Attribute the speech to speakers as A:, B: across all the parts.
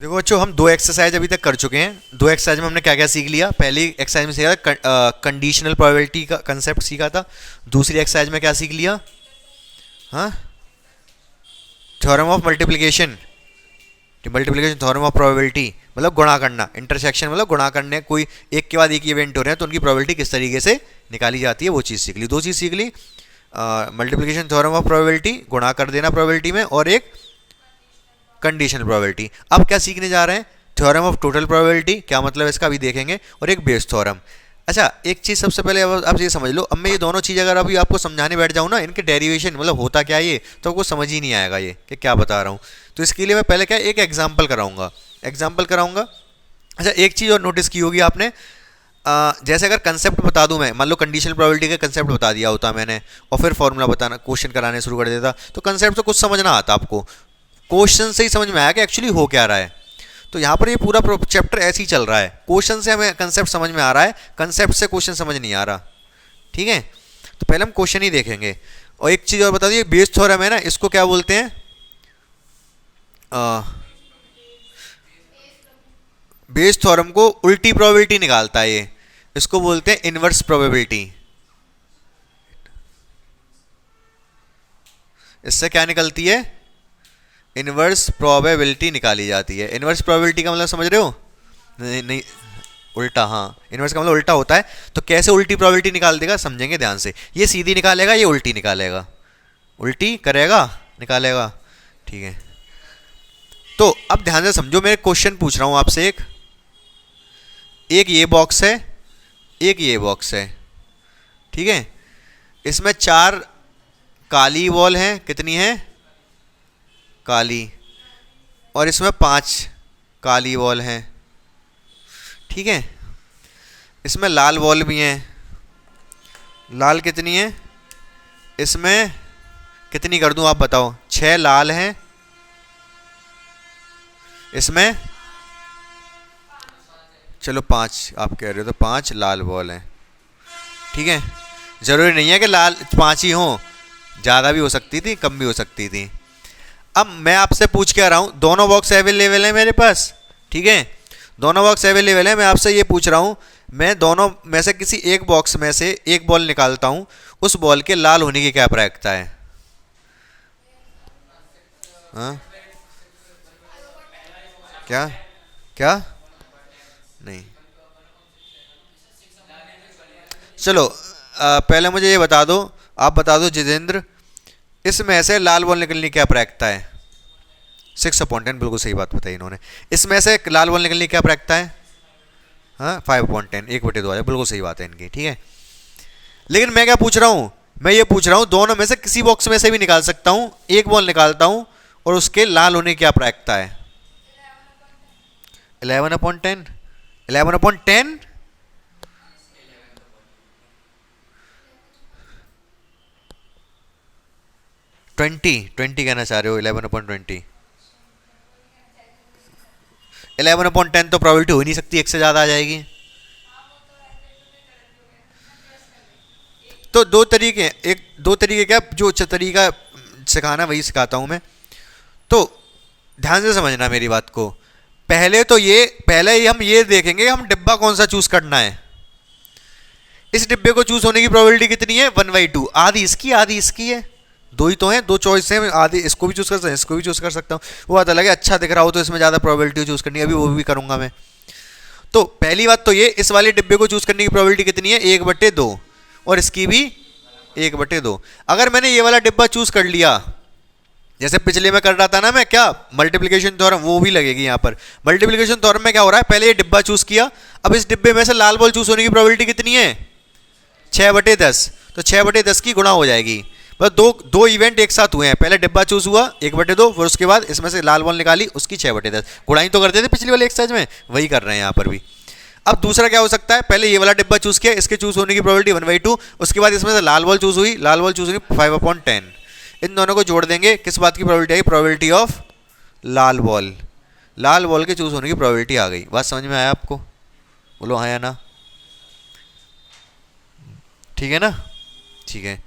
A: देखो बच्चों, हम दो एक्सरसाइज अभी तक कर चुके हैं। दो एक्सरसाइज में हमने क्या क्या सीख लिया। पहली एक्सरसाइज में सीखा था कंडीशनल प्रोबेबिलिटी का कंसेप्ट सीखा था। दूसरी एक्सरसाइज में क्या सीख लिया? हाँ, theorem of multiplication. Multiplication theorem of probability मतलब गुणा करना। इंटरसेक्शन मतलब गुणा करने, कोई एक के बाद एक इवेंट हो रहे हैं तो उनकी प्रोबेबिलिटी किस तरीके से निकाली जाती है, वो चीज़ सीख ली। दो चीज़ सीख ली, मल्टीप्लिकेशन थ्योरम ऑफ प्रोबेबिलिटी, गुणा कर देना प्रोबेबिलिटी में, और एक कंडीशनल प्रोबेबिलिटी। अब क्या सीखने जा रहे हैं? Theorem of total probability. क्या मतलब है इसका अभी देखेंगे, और एक बेस थ्योरम। अच्छा, एक चीज़ सबसे पहले अब आप ये समझ लो। अब मैं ये दोनों चीज़ अगर अभी आपको समझाने बैठ जाऊँ ना, इनके डेरिवेशन मतलब होता क्या है ये, तो आपको समझ ही नहीं आएगा ये कि क्या बता रहा हूँ। तो इसके लिए मैं पहले क्या एक एग्जाम्पल कराऊंगा। अच्छा, एक चीज़ और नोटिस की होगी आपने, जैसे अगर कंसेप्ट बता दूं मैं, मान लो कंडीशनल प्रोबेबिलिटी का कंसेप्ट बता दिया होता मैंने, और फिर फॉर्मूला बताना, क्वेश्चन कराने शुरू कर देता, तो कंसेप्ट तो कुछ समझ ना आता आपको, क्वेश्चन से ही समझ में आया कि एक्चुअली हो क्या रहा है। तो यहाँ पर ये पूरा चैप्टर ऐसे ही चल रहा है, क्वेश्चन से हमें कंसेप्ट समझ में आ रहा है, कंसेप्ट से क्वेश्चन समझ नहीं आ रहा। ठीक है, तो पहले हम क्वेश्चन ही देखेंगे। और एक चीज़ और बता दिए, बेस थ्योरम है ना, इसको क्या बोलते हैं? बेस थ्योरम को उल्टी प्रोबेबिलिटी निकालता है ये, इसको बोलते हैं इनवर्स प्रोबेबिलिटी। इससे क्या निकलती है? इनवर्स प्रोबेबिलिटी निकाली जाती है। इनवर्स प्रोबेबिलिटी का मतलब समझ रहे हो? नहीं नहीं, उल्टा। हाँ, इनवर्स का मतलब उल्टा होता है। तो कैसे उल्टी प्रोबेबिलिटी निकाल देगा, समझेंगे ध्यान से। ये सीधी निकालेगा, ये उल्टी निकालेगा, उल्टी करेगा, निकालेगा। ठीक है, तो अब ध्यान से समझो, मैं क्वेश्चन पूछ रहा हूं आपसे। एक एक ये बॉक्स है, एक ये बॉक्स है। ठीक है, इसमें चार काली बॉल हैं। कितनी है? काली। और इसमें 5 काली बॉल हैं। ठीक है, इसमें लाल बॉल भी हैं। लाल कितनी है? इसमें कितनी कर दूं आप बताओ? 6 लाल हैं, इसमें चलो 5 आप कह रहे हो, तो 5 लाल बॉल हैं। ठीक है, जरूरी नहीं है कि लाल 5 ही हों, ज़्यादा भी हो सकती थी, कम भी हो सकती थी। अब मैं आपसे पूछ के आ रहा हूँ, दोनों बॉक्स अवेलेबल है मेरे पास। ठीक है, दोनों बॉक्स अवेलेबल है। मैं आपसे ये पूछ रहा हूँ, मैं दोनों में से किसी एक बॉक्स में से एक बॉल निकालता हूँ, उस बॉल के लाल होने की क्या प्रायिकता है? हाँ, क्या क्या? नहीं, चलो पहले मुझे ये बता दो, आप बता दो जितेंद्र, इसमें से लाल बॉल निकलने की क्या प्रायिकता है? 6/10, बिल्कुल सही बात बताई इन्होंने। इसमें से लाल बॉल निकलने की क्या प्रायिकता है? हाँ, 5/10, 1/2 आ जाए, बिल्कुल सही बात है इनकी। ठीक है, लेकिन मैं क्या पूछ रहा हूँ? मैं ये पूछ रहा हूँ, दोनों में से किसी बॉक्स में से भी निकाल सकता हूँ, एक बॉल निकालता हूँ और उसके लाल होने की क्या प्रायिकता है? 11/10। 11/10, 20 कहना चाह रहे हो? 11/20, 11/10 तो प्रोबेबिलिटी हो ही नहीं सकती, एक से ज़्यादा आ जाएगी। तो दो तरीके, एक दो तरीके क्या, जो तरीका सिखाना वही सिखाता हूँ मैं। तो ध्यान से समझना मेरी बात को। पहले ही हम ये देखेंगे हम डिब्बा कौन सा चूज करना है। इस डिब्बे को चूज होने की प्रोबेबिलिटी कितनी है? 1/2। आधी इसकी, आधी इसकी है। दो ही तो हैं, दो चॉइस हैं, आधी इसको भी चूज कर सकता हूँ, इसको भी चूज कर सकता हूँ। वो बात अलग है, अच्छा दिख रहा हो तो इसमें ज़्यादा प्रोबेबिलिटी चूज करनी है, अभी वो भी करूंगा मैं। तो पहली बात तो ये, इस वाले डिब्बे को चूज करने की प्रोबेबिलिटी कितनी है? 1/2। और इसकी भी 1/2। अगर मैंने ये वाला डिब्बा चूज कर लिया, जैसे पिछले में कर रहा था ना मैं, क्या मल्टीप्लिकेशन थ्योरम, वो भी लगेगी यहाँ पर। मल्टीप्लिकेशन थ्योरम में क्या हो रहा है, पहले ये डिब्बा चूज किया, अब इस डिब्बे में से लाल बॉल चूज होने की प्रोबेबिलिटी कितनी है? 6/10। तो 6/10 की गुणा हो जाएगी। बस दो दो इवेंट एक साथ हुए हैं, पहले डिब्बा चूज हुआ 1/2, फिर उसके बाद इसमें से लाल बॉल निकाली, उसकी 6/10। गुणाई तो करते थे पिछली वाले एक्सरसाइज में, वही कर रहे हैं यहाँ पर भी। अब दूसरा क्या हो सकता है, पहले ये वाला डिब्बा चूज किया, इसके चूज होने की प्रोबेबिलिटी 1/2, उसके बाद इसमें से लाल बॉल चूज हुई, लाल बॉल चूज हुई 5/10। इन दोनों को जोड़ देंगे, किस बात की probability I? Probability of Lal ball. Lal ball के चूज होने की प्रोबेबिलिटी आ गई। बात समझ में आया आपको? बोलो हाँ या ना। ठीक है ना? ठीक है,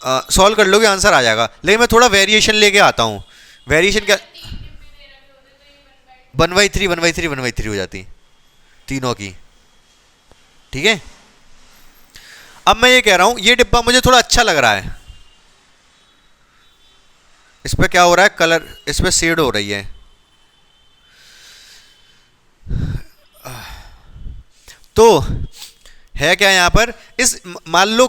A: सॉल्व कर लोगे, आंसर आ जाएगा। लेकिन मैं थोड़ा वेरिएशन लेके आता हूँ। वेरिएशन क्या? 1/3 हो जाती तीनों की। ठीक है, अब मैं ये कह रहा हूं ये डिब्बा मुझे थोड़ा अच्छा लग रहा है, इस पे क्या हो रहा है, कलर इस पे शेड हो रही है। तो है क्या यहां पर, इस मान लो,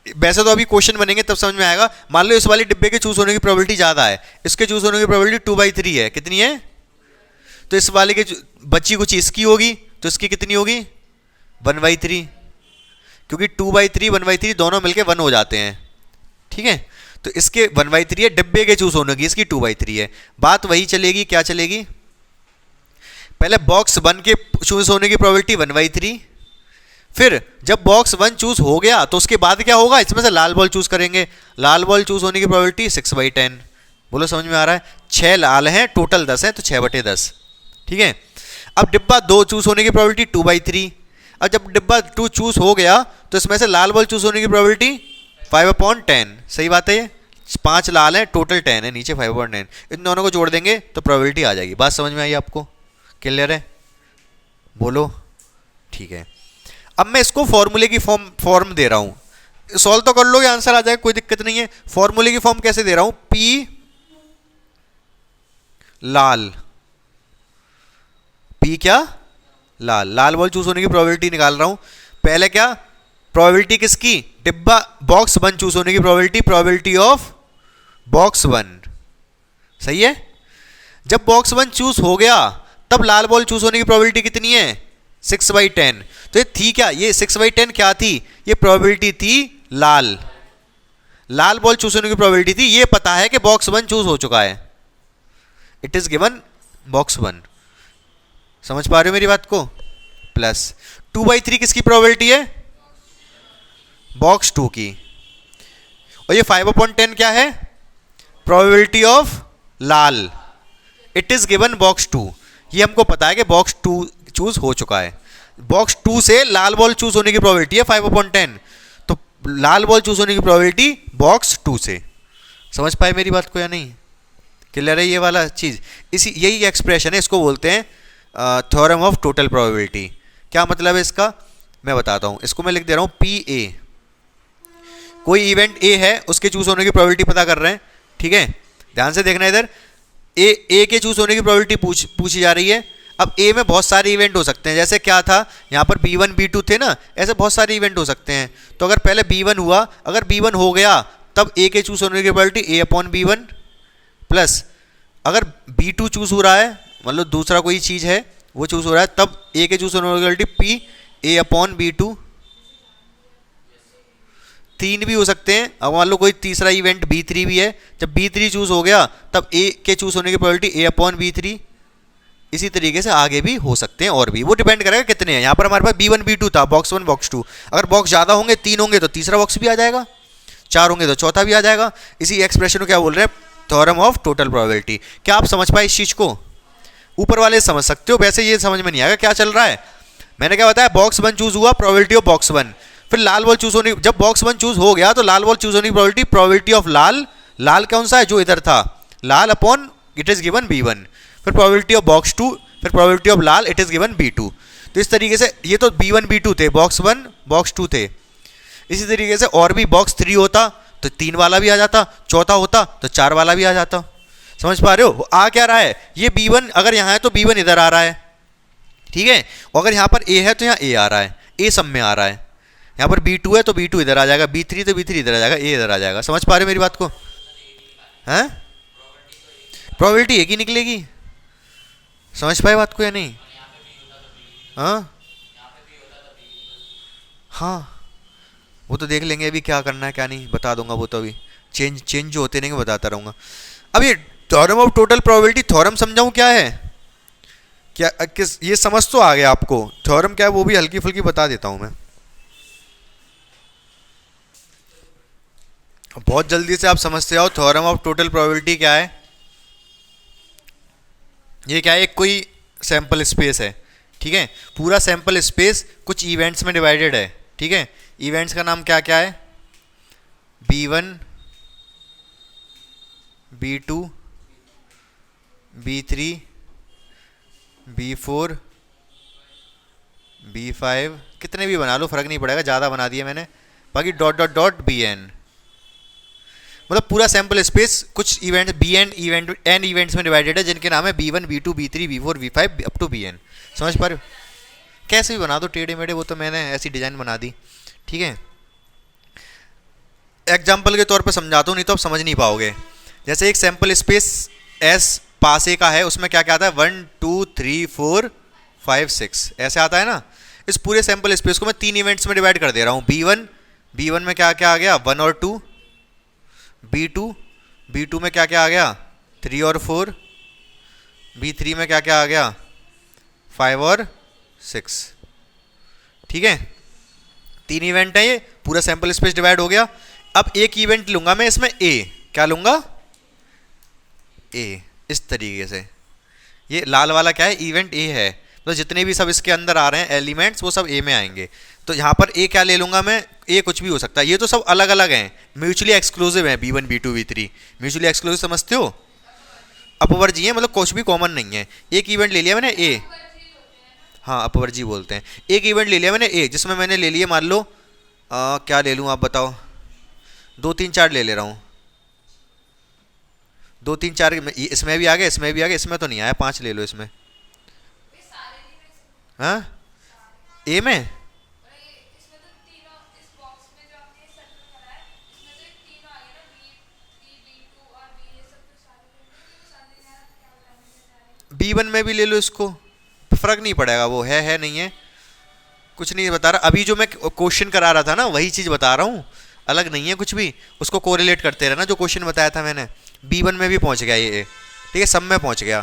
A: वैसे तो अभी क्वेश्चन बनेंगे तब समझ में आएगा, मान लो इस वाली डिब्बे के चूज होने की प्रोबेबिलिटी ज्यादा है, इसके चूज होने की प्रोबेबिलिटी 2/3 है, कितनी है, तो इस वाले के बच्ची कुछ इसकी होगी, तो इसकी कितनी होगी 1/3, क्योंकि 2/3 1/3 दोनों मिलके 1 हो जाते हैं। ठीक है, तो इसके 1/3 है, डिब्बे के चूज होने की इसकी 2/3 है। बात वही चलेगी, क्या चलेगी, पहले बॉक्स 1 के चूज होने की प्रोबेबिलिटी 1/3, फिर जब बॉक्स 1 चूज हो गया तो उसके बाद क्या होगा, इसमें से लाल बॉल चूज करेंगे, लाल बॉल चूज होने की प्रोबेबिलिटी 6/10। बोलो समझ में आ रहा है, 6 लाल हैं, टोटल 10 है, तो 6/10। ठीक है, अब डिब्बा 2 चूज होने की प्रोबेबिलिटी 2/3। अब जब डिब्बा 2 चूज हो गया तो इसमें से लाल बॉल चूज होने की प्रोबेबिलिटी 5/10। सही बात है, ये 5 लाल है, टोटल 10 है, नीचे 5/10, इन दोनों को जोड़ देंगे तो प्रोबेबिलिटी आ जाएगी। बात समझ में आई आपको, क्लियर है, बोलो। ठीक है, अब मैं इसको फॉर्मूले की फॉर्म दे रहा हूं, सॉल्व तो कर लोगे, आंसर आ जाएगा, कोई दिक्कत नहीं है। फॉर्मूले की फॉर्म कैसे दे रहा हूं, पी लाल, पी क्या लाल, लाल बॉल चूज होने की प्रोबेबिलिटी निकाल रहा हूं। पहले क्या प्रोबेबिलिटी किसकी, डिब्बा बॉक्स 1 चूज होने की प्रोबेबिलिटी, प्रोबेबिलिटी ऑफ बॉक्स 1। सही है, जब बॉक्स 1 चूज हो गया तब लाल बॉल चूज होने की प्रोबेबिलिटी कितनी है 6/10। तो ये थी क्या, ये 6/10 क्या थी, ये प्रोबेबिलिटी थी लाल, लाल बॉल चूज होने की प्रोबेबिलिटी थी, ये पता है कि बॉक्स 1 चूज हो चुका है, इट इज गिवन बॉक्स 1। समझ पा रहे हो मेरी बात को, प्लस 2/3 किसकी प्रोबेबिलिटी है, बॉक्स 2 की, और ये 5/10 क्या है, प्रोबेबिलिटी ऑफ लाल, इट इज गिवन बॉक्स 2। ये हमको पता है कि बॉक्स 2 चूज हो चुका है, बॉक्स 2 से लाल बॉल चूज होने की प्रोबेबिलिटी है 5/10, तो लाल बॉल चूज होने की प्रोबेबिलिटी बॉक्स 2 से। समझ पाए मेरी बात को या नहीं, क्लियर है ये वाला चीज, इसी यही एक्सप्रेशन है, इसको बोलते हैं थ्योरम ऑफ टोटल प्रोबेबिलिटी। क्या मतलब है इसका, मैं बताता हूं, इसको मैं लिख दे रहा हूं पी ए, कोई इवेंट ए है उसके चूज होने की प्रोबेबिलिटी पता कर रहे हैं। ठीक है, ध्यान से देखना इधर, ए के चूज होने की प्रोबेबिलिटी पूछी जा रही है। अब ए में बहुत सारे इवेंट हो सकते हैं, जैसे क्या था यहाँ पर B1 B2 थे ना, ऐसे बहुत सारे इवेंट हो सकते हैं। तो अगर पहले B1 हुआ, अगर B1 हो गया तब ए के चूज होने की प्रोबेबिलिटी A/B1, प्लस अगर B2 चूज हो रहा है, मतलब दूसरा कोई चीज़ है वो चूज हो रहा है, तब ए के चूज होने की प्रोबेबिलिटी P A/B2। 3 भी हो सकते हैं, अब मान लो कोई तीसरा इवेंट B3 भी है, जब B3 चूज हो गया तब ए के चूज होने की प्रोबेबिलिटी A/B3। इसी तरीके से आगे भी हो सकते हैं, और भी वो डिपेंड करेगा कितने हैं। यहाँ पर हमारे पास B1 B2 था, बॉक्स 1 बॉक्स 2, अगर बॉक्स ज़्यादा होंगे, 3 होंगे तो तीसरा बॉक्स भी आ जाएगा, 4 होंगे तो चौथा भी आ जाएगा। इसी एक्सप्रेशन को क्या बोल रहे हैं, थ्योरम ऑफ टोटल प्रोबेबिलिटी। क्या आप समझ पाए इस चीज़ को, ऊपर वाले समझ सकते हो, वैसे ये समझ में नहीं आएगा क्या चल रहा है। मैंने क्या बताया, बॉक्स 1 चूज हुआ, प्रोबेबिलिटी ऑफ बॉक्स 1, फिर लाल बॉल चूज होने, जब बॉक्स 1 चूज हो गया तो लाल बॉल चूज होने की प्रोबेबिलिटी, प्रोबेबिलिटी ऑफ लाल, लाल कौन सा है जो इधर था, लाल upon it is given B1, फिर प्रोबेबिलिटी ऑफ बॉक्स 2, फिर प्रोबेबिलिटी ऑफ लाल इट इज गिवन B2। तो इस तरीके से ये तो B1 B2 थे, बॉक्स 1 बॉक्स 2 थे। इसी तरीके से और भी बॉक्स 3 होता तो 3 वाला भी आ जाता, चौथा होता तो 4 वाला भी आ जाता। समझ पा रहे हो, आ क्या रहा है, ये B1 अगर यहाँ है तो B1 इधर आ रहा है, ठीक है, और अगर यहाँ पर A है तो यहाँ A आ रहा है, A सब में आ रहा है, यहाँ पर B2 है तो B2 इधर आ जाएगा, B3 तो B3 इधर आ जाएगा, A इधर आ जाएगा। समझ पा रहे हो मेरी बात को, हैं, प्रोबेबिलिटी एक ही निकलेगी। समझ पाए बात को या नहीं, हाँ हाँ, वो तो देख लेंगे, अभी क्या करना है क्या नहीं बता दूंगा, वो तो अभी चेंज जो होते रहेंगे बताता रहूँगा। अब ये theorem of total probability, theorem समझाऊँ क्या है, क्या किस ये समझ तो आ गया आपको, थ्योरम क्या है वो भी हल्की फुल्की बता देता हूँ मैं। बहुत जल्दी से आप समझते जाओ, थ्योरम ऑफ टोटल प्रोबेबिलिटी क्या है। ये क्या है, एक कोई सैंपल स्पेस है, ठीक है, पूरा सैंपल स्पेस कुछ इवेंट्स में डिवाइडेड है, ठीक है, इवेंट्स का नाम क्या क्या है, B1 B2 B3 B4 B5, कितने भी बना लो फर्क नहीं पड़ेगा, ज़्यादा बना दिए मैंने। बाकी डॉट डॉट डॉट Bn, मतलब पूरा सैंपल स्पेस कुछ इवेंट एन इवेंट्स में डिवाइडेड है जिनके नाम है B1 B2 B3 B4 B5 up to Bn। समझ पा रहे हो? कैसे भी बना दो टेढ़े मेढ़े, वो तो मैंने ऐसी डिजाइन बना दी। ठीक है, एग्जाम्पल के तौर पे समझाता हूँ, नहीं तो आप समझ नहीं पाओगे। जैसे एक सैंपल स्पेस एस पास ए का है, उसमें क्या क्या आता है 1 2 3 4 5 6 ऐसे आता है ना। इस पूरे सैंपल स्पेस को मैं 3 इवेंट्स में डिवाइड कर दे रहा हूँ। B1 में क्या क्या आ गया 1 और 2, B2 में क्या क्या आ गया 3 और 4, B3 में क्या क्या आ गया 5 और 6। ठीक है, 3 इवेंट है, ये पूरा सैंपल स्पेस डिवाइड हो गया। अब एक इवेंट लूंगा मैं इसमें ए, क्या लूंगा ए, इस तरीके से। ये लाल वाला क्या है इवेंट ए है, तो जितने भी सब इसके अंदर आ रहे हैं एलिमेंट्स वो सब ए में आएंगे। तो यहाँ पर ए क्या ले लूंगा मैं, ए कुछ भी हो सकता है, ये तो सब अलग अलग हैं, म्यूचुअली एक्सक्लूसिव है। B1 B2 B3 mutually exclusive समझते हो, अपवर्जी है, मतलब कुछ भी कॉमन नहीं है। एक इवेंट ले लिया मैंने ए, हाँ अपवर्जी बोलते हैं। एक इवेंट ले लिया मैंने ए, जिसमें मैंने ले लिया मान लो क्या ले लूँ आप बताओ, 2 3 4 ले ले रहा हूँ, 2 3 4 इसमें भी आ गया, इसमें भी आ गया, इसमें तो नहीं आया, 5 ले लो इसमें। हाँ ए में B1 में भी ले लो इसको, फर्क नहीं पड़ेगा, वो है नहीं है, कुछ नहीं बता रहा। अभी जो मैं क्वेश्चन करा रहा था ना वही चीज़ बता रहा हूँ, अलग नहीं है कुछ भी। उसको कोरिलेट करते रहना, जो क्वेश्चन बताया था मैंने। B1 में भी पहुँच गया ये, ठीक है, सब में पहुँच गया।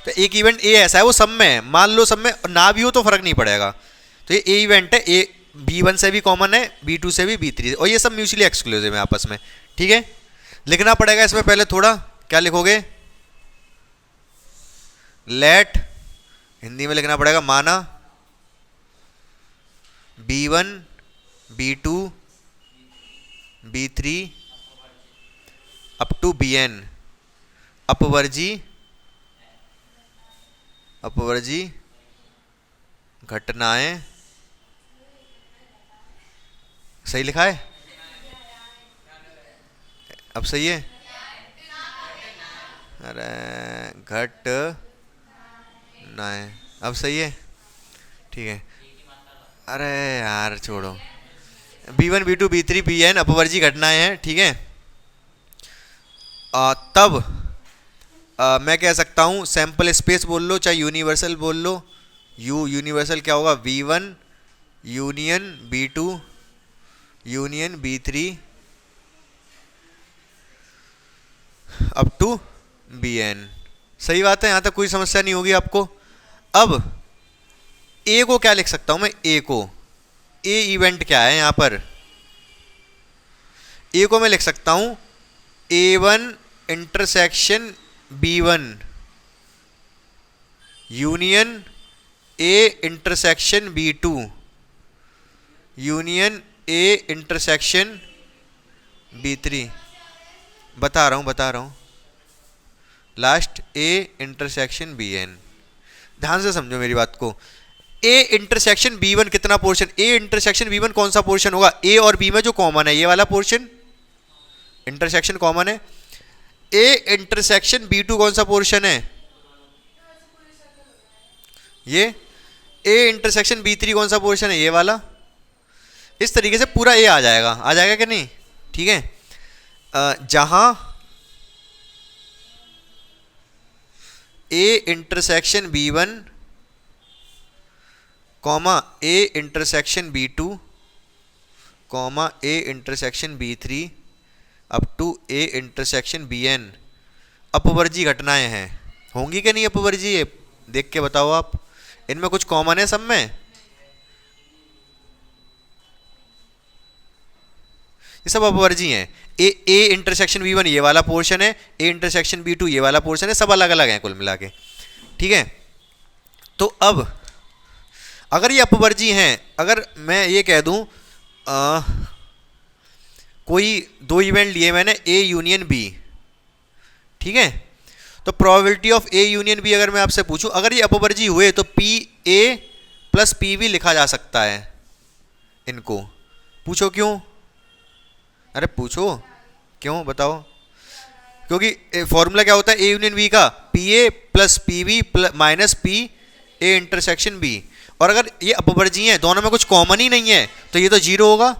A: तो एक इवेंट ए ऐसा है वो सब में है, मान लो सब में ना भी हो तो फर्क नहीं पड़ेगा। तो ये ए इवेंट है, ए B1 से भी कॉमन है, B2 से भी B3 से, और ये सब म्यूचुअली एक्सक्लूसिव है आपस में। ठीक है, लिखना पड़ेगा इसमें पहले थोड़ा, क्या लिखोगे, लेट, हिंदी में लिखना पड़ेगा माना B1 B2 B3 up to Bn अपवर्जी घटनाएं। सही लिखा है, अब सही है, अरे घटनाएं, अब सही है, ठीक है। अरे यार छोड़ो, B1 B2 B3 Bn अपवर्जी घटनाएं हैं, ठीक है। तब मैं कह सकता हूँ सैंपल स्पेस बोल लो चाहे यूनिवर्सल बोल लो, यूनिवर्सल क्या होगा V1 union B2 union B3 up to Bn। सही बात है, यहाँ तक कोई समस्या नहीं होगी आपको। अब ए को क्या लिख सकता हूँ मैं, ए को, ए इवेंट क्या है यहाँ पर, ए को मैं लिख सकता हूँ A1 intersection B1 union A intersection B2 union A intersection B3। बता रहा हूँ लास्ट A इंटरसेक्शन Bn। ध्यान से समझो मेरी बात को। A इंटरसेक्शन B1 कितना पोर्शन, A इंटरसेक्शन B1 कौन सा पोर्शन होगा, A और B में जो कॉमन है ये वाला पोर्शन इंटरसेक्शन कॉमन है। A इंटरसेक्शन B2 कौन सा पोर्शन है, ये। A इंटरसेक्शन B3 कौन सा पोर्शन है, ये वाला। इस तरीके से पूरा A आ जाएगा कि नहीं, ठीक है। जहां A intersection B1 comma A intersection B2 comma A intersection B3 up to A intersection Bn अपवर्जी घटनाएं हैं, होंगी कि नहीं अपवर्जी, ये देख के बताओ आप। इनमें कुछ कॉमन है सब में, ये सब अपवर्जी हैं। A इंटरसेक्शन B1 ये वाला पोर्शन है, A इंटरसेक्शन B2 ये वाला पोर्शन है, सब अलग अलग हैं कुल मिला के, ठीक है। तो अब अगर ये अपवर्जी हैं, अगर मैं ये कह दूं कोई 2 इवेंट लिए मैंने A यूनियन B, ठीक है, तो probability of A union B अगर मैं आपसे पूछूं, अगर ये अपवर्जी हुए तो P A plus P B लिखा जा सकता है इनको। पूछो क्यों? अरे पूछो क्यों, बताओ। क्योंकि फॉर्मूला क्या होता है ए यूनियन बी का? P A plus P B minus P A intersection B. और अगर ये अपवर्जी हैं, दोनों में कुछ कॉमन ही नहीं है, तो ये तो जीरो होगा।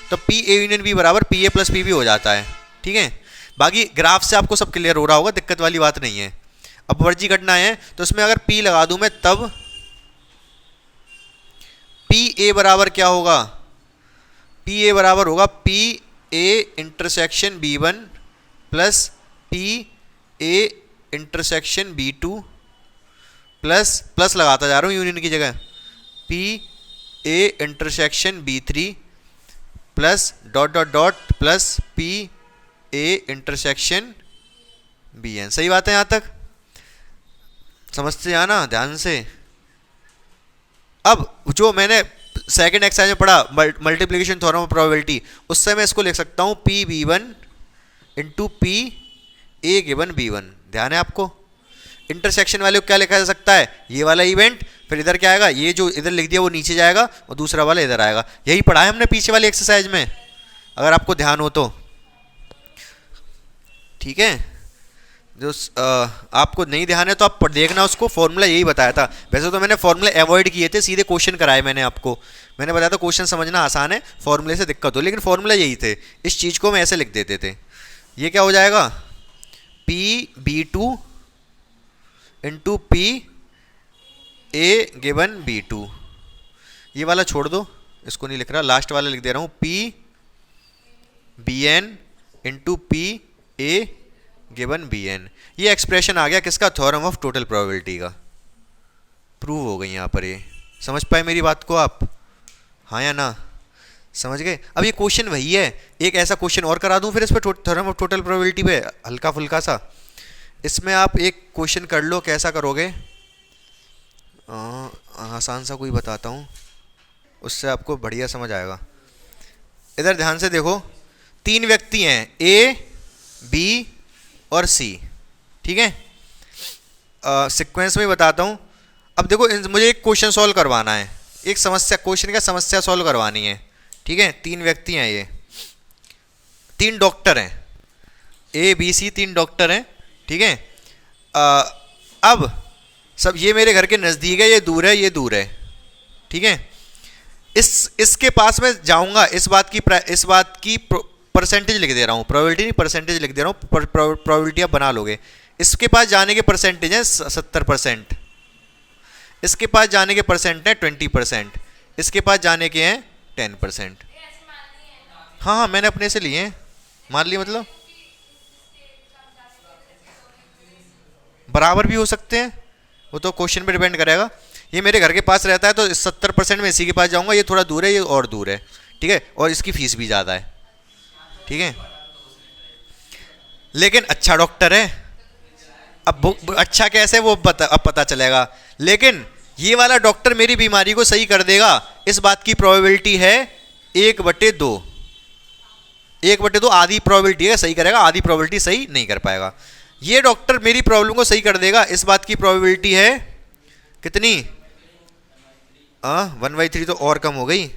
A: तो पी ए यूनियन बी बराबर P A plus P B हो जाता है। ठीक है, बाकी ग्राफ से आपको सब क्लियर हो रहा होगा, दिक्कत वाली बात नहीं है। अपवर्जी घटना है तो इसमें अगर पी लगा दूं मैं, तब पी ए बराबर क्या होगा? पी ए बराबर होगा P A intersection B one plus P A intersection B two plus plus लगाता जा रहा हूँ यूनियन की जगह, P A intersection B three plus dot dot dot plus P A intersection B N. सही बात है? यहां तक समझते जाना ध्यान से। अब जो मैंने सेकंड एक्सरसाइज में पढ़ा मल्टीप्लिकेशन थ्योरम ऑफ प्रोबेबिलिटी, उससे मैं इसको लिख सकता हूं P B one into P A given B one. ध्यान है आपको? इंटरसेक्शन वाले को क्या लिखा जा सकता है? ये वाला इवेंट, फिर इधर क्या आएगा, ये जो इधर लिख दिया वो नीचे जाएगा और दूसरा वाला इधर आएगा। यही पढ़ा है हमने पीछे वाली एक्सरसाइज में, अगर आपको ध्यान हो तो। ठीक है, जो आपको नहीं ध्यान है तो आप देखना उसको, फॉर्मूला यही बताया था। वैसे तो मैंने फॉर्मूला अवॉइड किए थे, सीधे क्वेश्चन कराए मैंने आपको। मैंने बताया था क्वेश्चन समझना आसान है, फॉर्मूले से दिक्कत हो, लेकिन फॉर्मूला यही थे। इस चीज़ को मैं ऐसे लिख देते थे। ये क्या हो जाएगा? P B two into P A given B two. ये वाला छोड़ दो, इसको नहीं लिख रहा, लास्ट वाला लिख दे रहा हूँ, P B N into P A given B N. ये एक्सप्रेशन आ गया किसका? थ्योरम ऑफ टोटल प्रोबेबिलिटी का। प्रूव हो गई यहाँ पर। ये समझ पाए मेरी बात को आप? हाँ या ना? समझ गए? अब ये क्वेश्चन वही है, एक ऐसा क्वेश्चन और करा दूं फिर इस पर थ्योरम ऑफ टोटल प्रोबेबिलिटी पे, हल्का फुल्का सा। इसमें आप एक क्वेश्चन कर लो, कैसा करोगे? आसान सा कोई बताता हूँ, उससे आपको बढ़िया समझ आएगा। इधर ध्यान से देखो, तीन व्यक्ति हैं, ए बी और सी। ठीक है, सीक्वेंस में बताता हूँ। अब देखो, मुझे एक क्वेश्चन सॉल्व करवाना है, एक समस्या, क्वेश्चन का समस्या सॉल्व करवानी है। ठीक है, तीन व्यक्ति हैं, ये तीन डॉक्टर हैं, ए बी सी, तीन डॉक्टर हैं। ठीक है, अब सब ये मेरे घर के नज़दीक है, ये दूर है, ये दूर है। ठीक है, इसके पास मैं जाऊंगा, इस बात की परसेंटेज लिख दे रहा हूँ, प्रोबेबिलिटी नहीं परसेंटेज लिख दे रहा हूँ, प्रोबेबिलिटी आप बना लोगे। इसके पास जाने के परसेंटेज है 70%, इसके पास जाने के परसेंट है 20%, इसके पास जाने के हैं 10%। हाँ हाँ, मैंने अपने से लिए हैं, मान लिए, मतलब बराबर भी हो सकते हैं, वो तो क्वेश्चन पे डिपेंड करेगा। ये मेरे घर के पास रहता है तो 70% में इसी के पास जाऊंगा, ये थोड़ा दूर है, ये और दूर है। ठीक है, और इसकी फीस भी ज़्यादा है। ठीक है, लेकिन अच्छा डॉक्टर है। अब अच्छा कैसे वो अब पता चलेगा, लेकिन ये वाला डॉक्टर मेरी बीमारी को सही कर देगा, इस बात की प्रोबेबिलिटी है 1/2। 1/2 आधी प्रोबेबिलिटी है सही करेगा, आधी प्रोबेबिलिटी सही नहीं कर पाएगा। ये डॉक्टर मेरी प्रॉब्लम को सही कर देगा, इस बात की प्रोबेबिलिटी है कितनी? 1/3 तो और कम हो गई,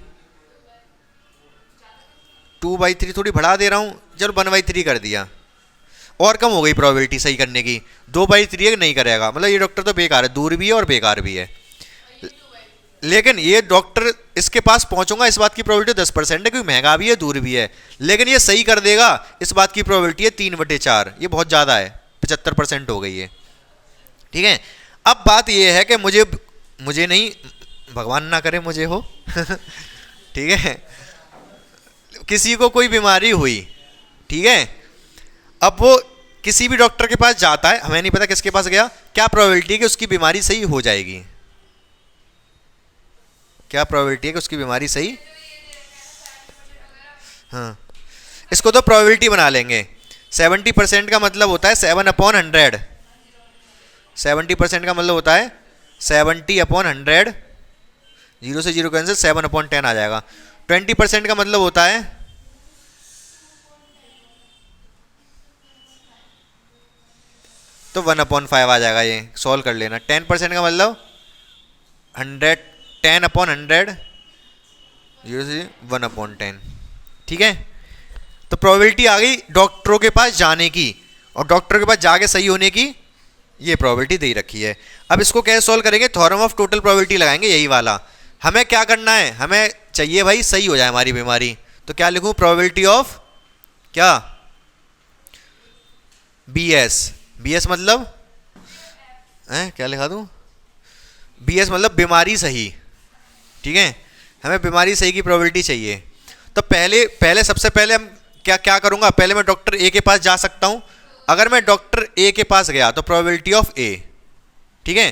A: 2/3 थोड़ी बढ़ा दे रहा हूं, चलो 1/3 कर दिया, और कम हो गई प्रोबेबिलिटी सही करने की। 2/3 नहीं करेगा, मतलब ये डॉक्टर तो बेकार है, दूर भी है और बेकार भी है। लेकिन ये डॉक्टर, इसके पास पहुंचूंगा, इस बात की प्रोबेबिलिटी 10% है, क्योंकि महंगा भी है, दूर भी है। लेकिन ये सही कर देगा, इस बात की प्रोबेबिलिटी है 3/4। ये बहुत ज़्यादा है, 75% हो गई है। ठीक है, अब बात ये है कि मुझे नहीं, भगवान ना करे मुझे हो ठीक है, किसी को कोई बीमारी हुई, ठीक है, अब वो किसी भी डॉक्टर के पास जाता है, हमें नहीं पता किसके पास गया, क्या प्रोबेबिलिटी है कि उसकी बीमारी सही हो जाएगी? क्या प्रोबेबिलिटी है कि उसकी बीमारी सही? हाँ, इसको तो प्रोबेबिलिटी बना लेंगे। 70% का मतलब होता है 7/100। 70% का मतलब होता है 70/100, 0 से 0 कैंसिल, 7/10 आ जाएगा। 20% का मतलब होता है 20 तो 1/5 आ जाएगा, ये सॉल्व कर लेना। 10% का मतलब 100, 10/100, 0 से 1/10, ठीक है। तो प्रोबेबिलिटी आ गई डॉक्टरों के पास जाने की, और डॉक्टरों के पास जाके सही होने की ये प्रोबेबिलिटी दे रखी है। अब इसको कैसे सॉल्व करेंगे, थ्योरम ऑफ टोटल प्रोबेबिलिटी लगाएंगे, यही वाला। हमें क्या करना है, हमें चाहिए भाई सही हो जाए हमारी बीमारी, तो क्या लिखूं, प्रोबेबिलिटी ऑफ क्या, BS। BS मतलब क्या लिखा दूं, BS मतलब बीमारी सही, ठीक है। हमें बीमारी सही की प्रोबेबिलिटी चाहिए। तो पहले पहले सबसे पहले हम क्या क्या करूंगा, पहले मैं डॉक्टर ए के पास जा सकता हूं। अगर मैं डॉक्टर ए के पास गया तो प्रोबेबिलिटी ऑफ ए, ठीक है।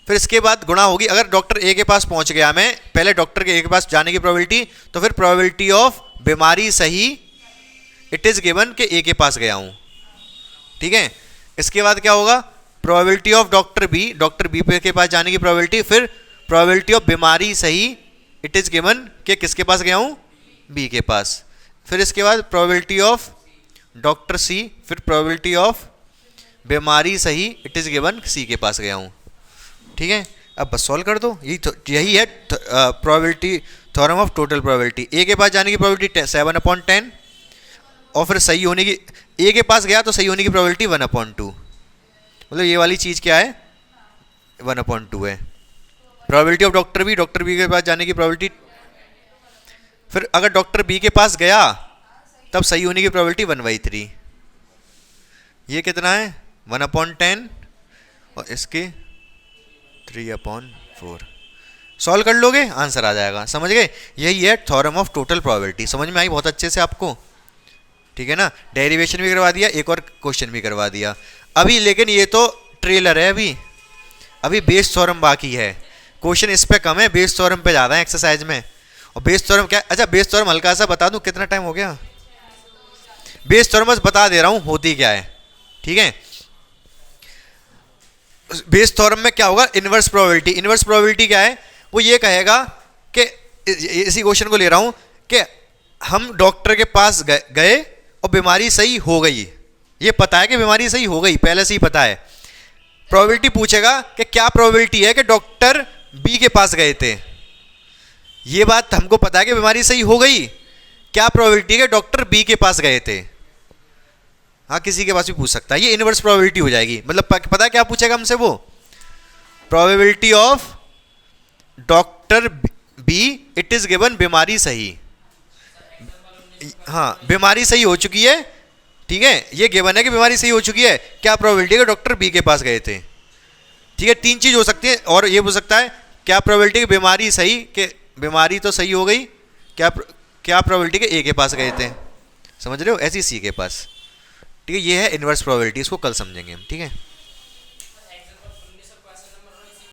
A: फिर इसके बाद गुणा होगी, अगर डॉक्टर ए के पास पहुंच गया मैं, पहले डॉक्टर के ए के पास जाने की प्रोबेबिलिटी, तो फिर प्रोबेबिलिटी ऑफ बीमारी सही, इट इज गिवन के ए के पास गया हूं, ठीक है। इसके बाद क्या होगा, प्रोबेबिलिटी ऑफ डॉक्टर बी के पास जाने की प्रोबेबिलिटी, फिर प्रोबेबिलिटी ऑफ बीमारी सही, इट इज गिवन के किसके पास गया हूं, बी के पास। फिर इसके बाद प्रोबेबिलिटी ऑफ डॉक्टर सी, फिर प्रोबेबिलिटी ऑफ बीमारी सही, इट इज गिवन सी के पास गया हूं, ठीक है। अब बस सॉल्व कर दो, यही है probability, theorem of total probability. A के पास जाने की प्रोबेबिलिटी 7/10, और फिर सही होने की, ए के पास गया तो सही होने की प्रोबेबिलिटी 1/2, मतलब ये वाली चीज़ क्या है, 1/2 है। प्रोबेबिलिटी ऑफ डॉक्टर बी के पास जाने की प्रोबेबिलिटी, फिर अगर डॉक्टर बी के पास गया तब सही होने की प्रोबेबिलिटी 1/3, ये कितना है 1/10, और इसके 3/4। सॉल्व कर लोगे आंसर आ जाएगा, समझ गए। यही है थ्योरम ऑफ टोटल प्रोबेबिलिटी, समझ में आई बहुत अच्छे से आपको, ठीक है ना। डेरिवेशन भी करवा दिया, एक और क्वेश्चन भी करवा दिया अभी, लेकिन ये तो ट्रेलर है, अभी बेस थ्योरम बाकी है। क्वेश्चन इस पे कम है, बेस थ्योरम पे ज़्यादा है एक्सरसाइज में। और बेस थ्योरम क्या, अच्छा बेस थ्योरम हल्का सा बता दूं, कितना टाइम हो गया, बेस थ्योरम बस बता दे रहा हूं होती क्या है, ठीक है। बेस थ्योरम में क्या होगा, इनवर्स प्रोबेबिलिटी। इनवर्स प्रोबेबिलिटी क्या है, वो ये कहेगा कि, इसी क्वेश्चन को ले रहा हूं कि हम डॉक्टर के पास गए और बीमारी सही हो गई, ये पता है कि बीमारी सही हो गई, पहले से ही पता है। प्रोबेबिलिटी पूछेगा कि क्या प्रोबेबिलिटी है कि डॉक्टर बी के पास गए थे, ये बात हमको पता है कि बीमारी सही हो गई, क्या प्रोबेबिलिटी है कि डॉक्टर बी के पास गए थे। हाँ किसी के पास भी पूछ सकता है, ये इनवर्स प्रोबेबिलिटी हो जाएगी। मतलब पता है क्या पूछेगा हमसे, वो probability of doctor B, it is given बीमारी सही, हाँ बीमारी सही हो चुकी है, ठीक है, ये गिवन है कि बीमारी सही हो चुकी है, क्या प्रोबेबिलिटी है कि डॉक्टर बी के पास गए थे, ठीक है। 3 चीज हो सकती है, और ये हो सकता है क्या प्रोबेबिलिटी की बीमारी सही, कि बीमारी तो सही हो गई, क्या प्रोबेबिलिटी के ए के पास गए थे, समझ रहे हो, ऐसी सी के पास, ठीक है। ये है इनवर्स प्रोबेबिलिटी, इसको कल समझेंगे हम, ठीक है।